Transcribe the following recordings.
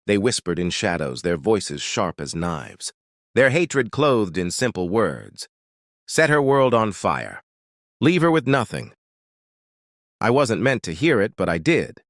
They whispered in shadows, their voices sharp as knives, their hatred clothed in simple words. Set her world on fire. Leave her with nothing. I wasn't meant to hear it, but I did.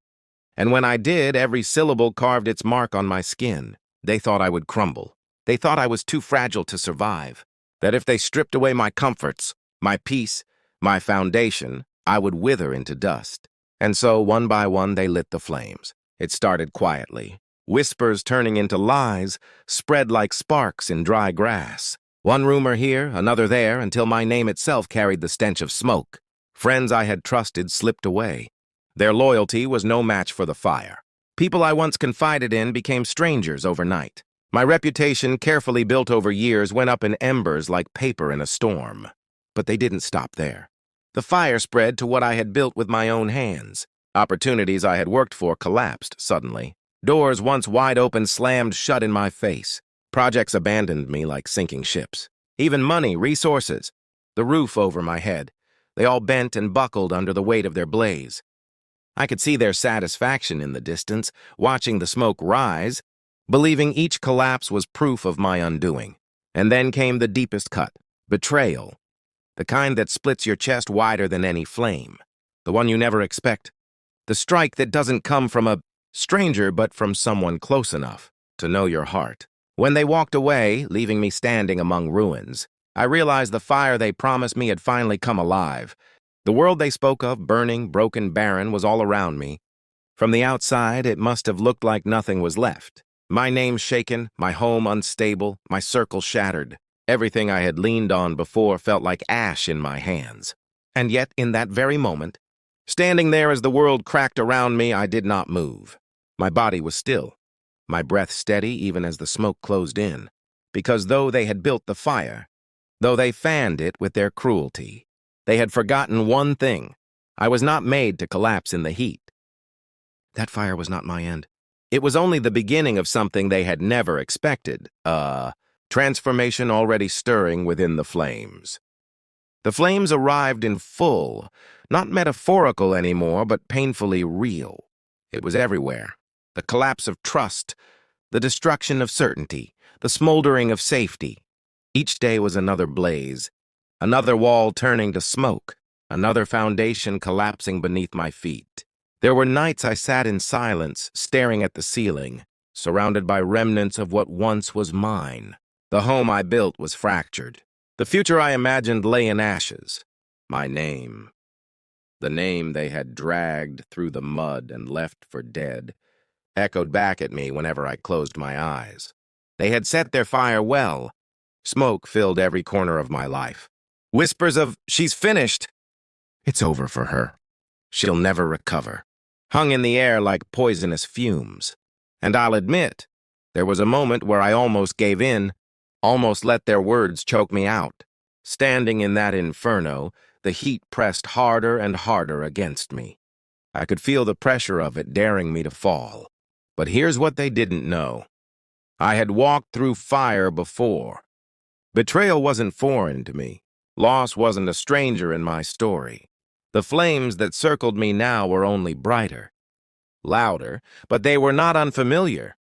And when I did, every syllable carved its mark on my skin. They thought I would crumble. They thought I was too fragile to survive. That if they stripped away my comforts, my peace, my foundation, I would wither into dust. And so, one by one, they lit the flames. It started quietly. Whispers turning into lies spread like sparks in dry grass. One rumor here, another there, until my name itself carried the stench of smoke. Friends I had trusted slipped away. Their loyalty was no match for the fire. People I once confided in became strangers overnight. My reputation, carefully built over years, went up in embers like paper in a storm. But they didn't stop there. The fire spread to what I had built with my own hands. Opportunities I had worked for collapsed suddenly. Doors once wide open slammed shut in my face. Projects abandoned me like sinking ships. Even money, resources, the roof over my head. They all bent and buckled under the weight of their blaze. I could see their satisfaction in the distance, watching the smoke rise, believing each collapse was proof of my undoing. And then came the deepest cut, betrayal. The kind that splits your chest wider than any flame. The one you never expect. The strike that doesn't come from a stranger but from someone close enough to know your heart. When they walked away, leaving me standing among ruins, I realized the fire they promised me had finally come alive. The world they spoke of, burning, broken, barren, was all around me. From the outside, it must have looked like nothing was left. My name shaken, my home unstable, my circle shattered. Everything I had leaned on before felt like ash in my hands. And yet, in that very moment, standing there as the world cracked around me, I did not move. My body was still, my breath steady even as the smoke closed in. Because though they had built the fire, though they fanned it with their cruelty, they had forgotten one thing. I was not made to collapse in the heat. That fire was not my end. It was only the beginning of something they had never expected, transformation already stirring within the flames. The flames arrived in full, not metaphorical anymore, but painfully real. It was everywhere. The collapse of trust, the destruction of certainty, the smoldering of safety. Each day was another blaze, another wall turning to smoke, another foundation collapsing beneath my feet. There were nights I sat in silence, staring at the ceiling, surrounded by remnants of what once was mine. The home I built was fractured. The future I imagined lay in ashes. My name, the name they had dragged through the mud and left for dead, echoed back at me whenever I closed my eyes. They had set their fire well. Smoke filled every corner of my life. Whispers of, "She's finished." It's over for her. She'll never recover. Hung in the air like poisonous fumes. And I'll admit, there was a moment where I almost gave in, almost let their words choke me out. Standing in that inferno, the heat pressed harder and harder against me. I could feel the pressure of it daring me to fall. But here's what they didn't know. I had walked through fire before. Betrayal wasn't foreign to me. Loss wasn't a stranger in my story. The flames that circled me now were only brighter, louder, but they were not unfamiliar.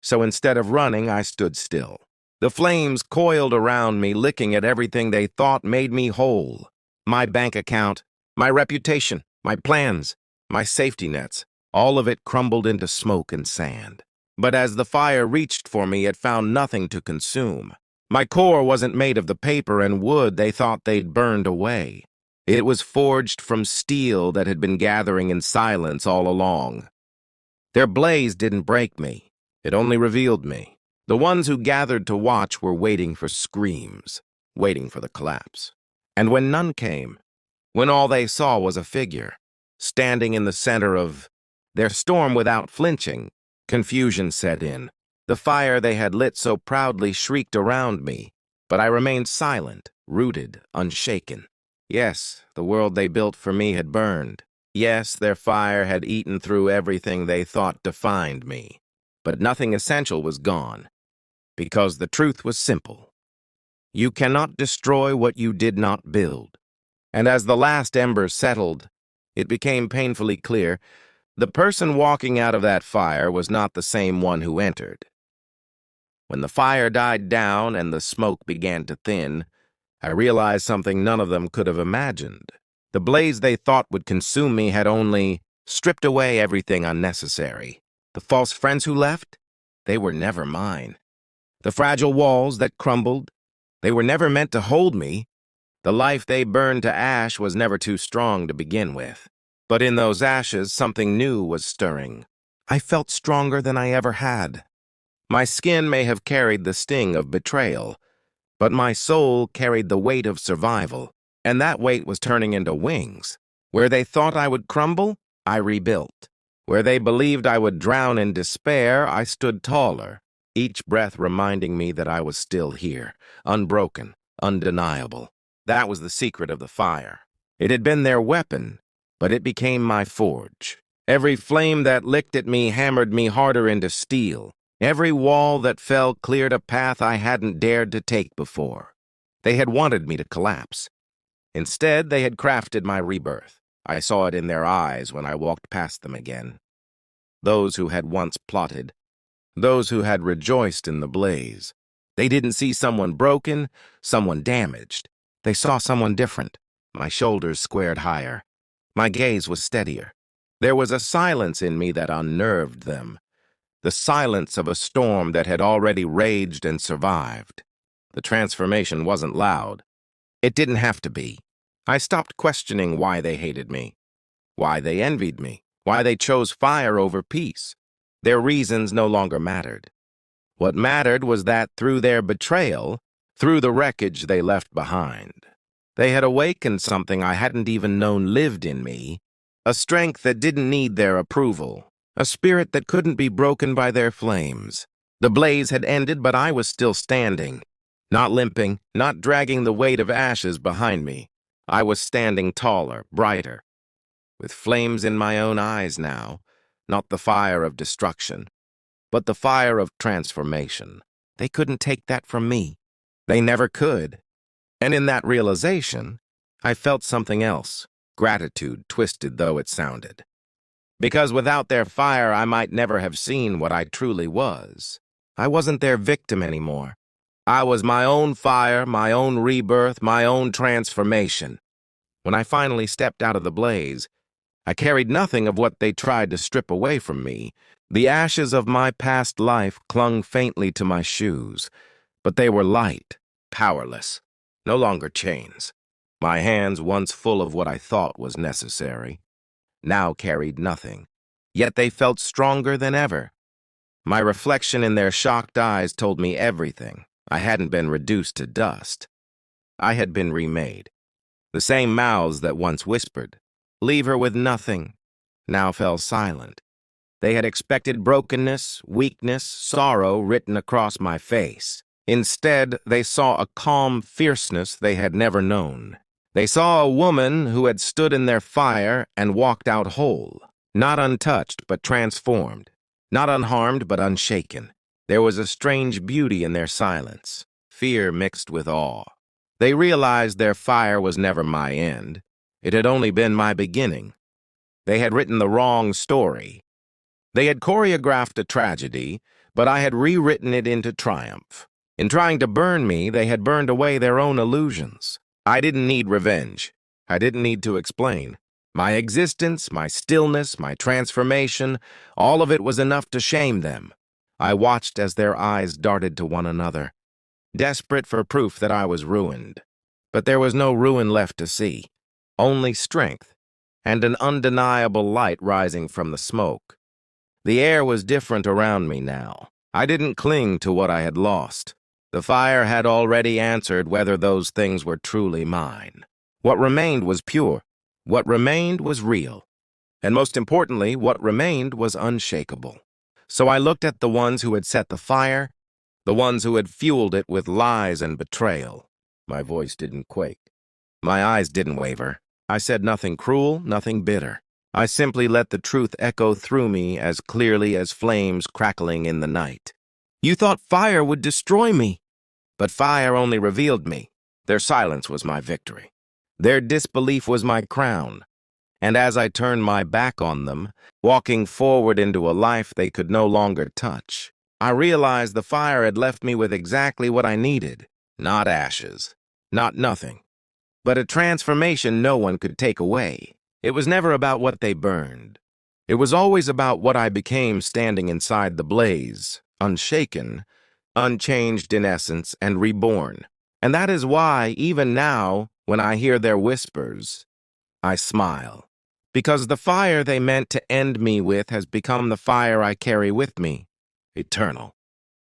So instead of running, I stood still. The flames coiled around me, licking at everything they thought made me whole. My bank account, my reputation, my plans, my safety nets, all of it crumbled into smoke and sand. But as the fire reached for me, it found nothing to consume. My core wasn't made of the paper and wood they thought they'd burned away. It was forged from steel that had been gathering in silence all along. Their blaze didn't break me. It only revealed me. The ones who gathered to watch were waiting for screams, waiting for the collapse. And when none came, when all they saw was a figure, standing in the center of their storm without flinching, confusion set in. The fire they had lit so proudly shrieked around me, but I remained silent, rooted, unshaken. Yes, the world they built for me had burned. Yes, their fire had eaten through everything they thought defined me. But nothing essential was gone, because the truth was simple. You cannot destroy what you did not build. And as the last embers settled, it became painfully clear The person walking out of that fire was not the same one who entered. When the fire died down and the smoke began to thin, I realized something none of them could have imagined. The blaze they thought would consume me had only stripped away everything unnecessary. The false friends who left, they were never mine. The fragile walls that crumbled, they were never meant to hold me. The life they burned to ash was never too strong to begin with. But in those ashes, something new was stirring. I felt stronger than I ever had. My skin may have carried the sting of betrayal, but my soul carried the weight of survival, and that weight was turning into wings. Where they thought I would crumble, I rebuilt. Where they believed I would drown in despair, I stood taller, each breath reminding me that I was still here, unbroken, undeniable. That was the secret of the fire. It had been their weapon, but it became my forge. Every flame that licked at me hammered me harder into steel. Every wall that fell cleared a path I hadn't dared to take before. They had wanted me to collapse. Instead, they had crafted my rebirth. I saw it in their eyes when I walked past them again. Those who had once plotted, those who had rejoiced in the blaze. They didn't see someone broken, someone damaged. They saw someone different. My shoulders squared higher. My gaze was steadier. There was a silence in me that unnerved them. The silence of a storm that had already raged and survived. The transformation wasn't loud. It didn't have to be. I stopped questioning why they hated me, why they envied me, why they chose fire over peace. Their reasons no longer mattered. What mattered was that through their betrayal, through the wreckage they left behind, they had awakened something I hadn't even known lived in me, a strength that didn't need their approval. A spirit that couldn't be broken by their flames. The blaze had ended, but I was still standing. Not limping, not dragging the weight of ashes behind me. I was standing taller, brighter. With flames in my own eyes now, not the fire of destruction, but the fire of transformation. They couldn't take that from me. They never could. And in that realization, I felt something else, gratitude, twisted though it sounded. Because without their fire, I might never have seen what I truly was. I wasn't their victim anymore. I was my own fire, my own rebirth, my own transformation. When I finally stepped out of the blaze, I carried nothing of what they tried to strip away from me. The ashes of my past life clung faintly to my shoes, but they were light, powerless, no longer chains. My hands, once full of what I thought was necessary, now carried nothing, yet they felt stronger than ever. My reflection in their shocked eyes told me everything. I hadn't been reduced to dust. I had been remade. The same mouths that once whispered, "Leave her with nothing," now fell silent. They had expected brokenness, weakness, sorrow written across my face. Instead, they saw a calm fierceness they had never known. They saw a woman who had stood in their fire and walked out whole, not untouched but transformed, not unharmed but unshaken. There was a strange beauty in their silence, fear mixed with awe. They realized their fire was never my end. It had only been my beginning. They had written the wrong story. They had choreographed a tragedy, but I had rewritten it into triumph. In trying to burn me, they had burned away their own illusions. I didn't need revenge. I didn't need to explain. My existence, my stillness, my transformation, all of it was enough to shame them. I watched as their eyes darted to one another, desperate for proof that I was ruined. But there was no ruin left to see, only strength, and an undeniable light rising from the smoke. The air was different around me now. I didn't cling to what I had lost. The fire had already answered whether those things were truly mine. What remained was pure. What remained was real. And most importantly, what remained was unshakable. So I looked at the ones who had set the fire, the ones who had fueled it with lies and betrayal. My voice didn't quake. My eyes didn't waver. I said nothing cruel, nothing bitter. I simply let the truth echo through me as clearly as flames crackling in the night. You thought fire would destroy me, but fire only revealed me. Their silence was my victory. Their disbelief was my crown. And as I turned my back on them, walking forward into a life they could no longer touch, I realized the fire had left me with exactly what I needed. Not ashes, not nothing, but a transformation no one could take away. It was never about what they burned. It was always about what I became standing inside the blaze, unshaken, unchanged in essence, and reborn. And that is why, even now, when I hear their whispers, I smile. Because the fire they meant to end me with has become the fire I carry with me, eternal.